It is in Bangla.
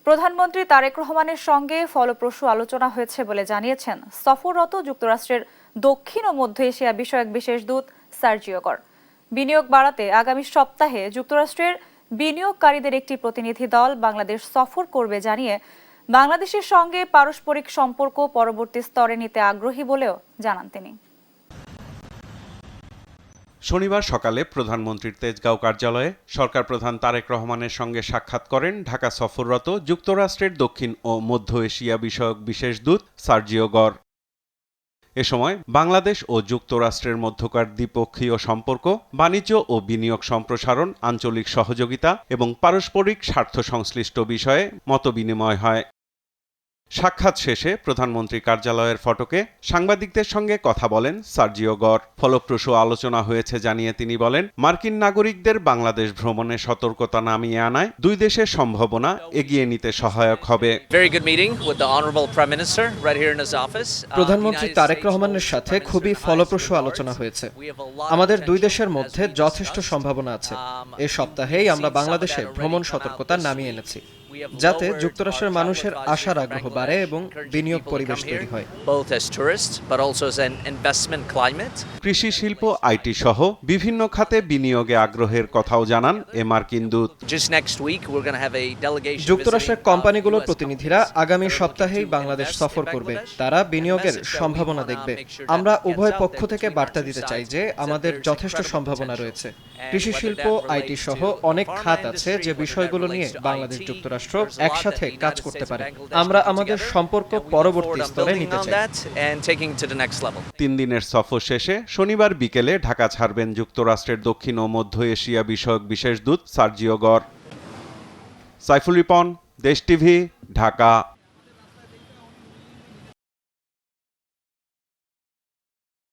প্রধানমন্ত্রী তারেক রহমানের সঙ্গে ফলপ্রসূ আলোচনা হয়েছে বলে জানিয়েছেন সফররত যুক্তরাষ্ট্রের দক্ষিণ ও মধ্য এশিয়া বিষয়ক বিশেষ দূত সার্জিও গর। বিনিয়োগ বাড়াতে আগামী সপ্তাহে যুক্তরাষ্ট্রের বিনিয়োগকারীদের একটি প্রতিনিধি দল বাংলাদেশ সফর করবে জানিয়ে বাংলাদেশের সঙ্গে পারস্পরিক সম্পর্ক পরবর্তী স্তরে নিতে আগ্রহী বলেও জানান তিনি। শনিবার সকালে প্রধানমন্ত্রীর তেজগাঁও কার্যালয়ে সরকার প্রধান তারেক রহমানের সঙ্গে সাক্ষাৎ করেন ঢাকা সফররত যুক্তরাষ্ট্রের দক্ষিণ ও মধ্য এশিয়া বিষয়ক বিশেষ দূত সার্জিও গর। এ সময় বাংলাদেশ ও যুক্তরাষ্ট্রের মধ্যকার দ্বিপক্ষীয় সম্পর্ক, বাণিজ্য ও বিনিয়োগ সম্প্রসারণ, আঞ্চলিক সহযোগিতা এবং পারস্পরিক স্বার্থ সংশ্লিষ্ট বিষয়ে মতবিনিময় হয়। সাক্ষাৎ শেষে প্রধানমন্ত্রী কার্যালয়ের ফটকে সাংবাদিকদের সঙ্গে কথা বলেন সার্জিও গর। ফলপ্রসূ আলোচনা হয়েছে জানিয়ে তিনি বলেন, মার্কিন নাগরিকদের বাংলাদেশ ভ্রমণে সতর্কতা নামিয়ে আনায় দুই দেশের সম্ভাবনা এগিয়ে নিতে সহায়ক হবে। প্রধানমন্ত্রী তারেক রহমানের সাথে খুবই ফলপ্রসূ আলোচনা হয়েছে। আমাদের দুই দেশের মধ্যে যথেষ্ট সম্ভাবনা আছে। এ সপ্তাহেই আমরা বাংলাদেশে ভ্রমণ সতর্কতা নামিয়ে এনেছি, যাতে যুক্তরাষ্ট্রের মানুষের আশার আগ্রহ বাড়ে এবং বিনিয়োগ পরিবেশ তৈরি হয়। কৃষি, শিল্প, আইটি সহ বিভিন্ন খাতে বিনিয়োগে আগ্রহের কথাও জানান এ মার্কিন দূত। যুক্তরাষ্ট্রের কোম্পানিগুলোর প্রতিনিধিরা আগামী সপ্তাহেই বাংলাদেশ সফর করবে। তারা বিনিয়োগের সম্ভাবনা দেখবে। আমরা উভয় পক্ষ থেকে বার্তা দিতে চাই যে আমাদের যথেষ্ট সম্ভাবনা রয়েছে। কৃষি, শিল্প, আইটি সহ অনেক খাত আছে যে বিষয়গুলো নিয়ে বাংলাদেশ যুক্তরাষ্ট্র একসাথে কাজ করতে পারে। আমরা আমাদের সম্পর্ক পরবর্তী স্তরে নিতে চাই। 3 দিনের সফর শেষে শনিবার বিকেলে ঢাকা ছাড়বেন যুক্তরাষ্ট্রের দক্ষিণ ও মধ্য এশিয়া বিষয়ক বিশেষ দূত সার্জিও গর। সাইফুল রিপন, দেশ টিভি, ঢাকা।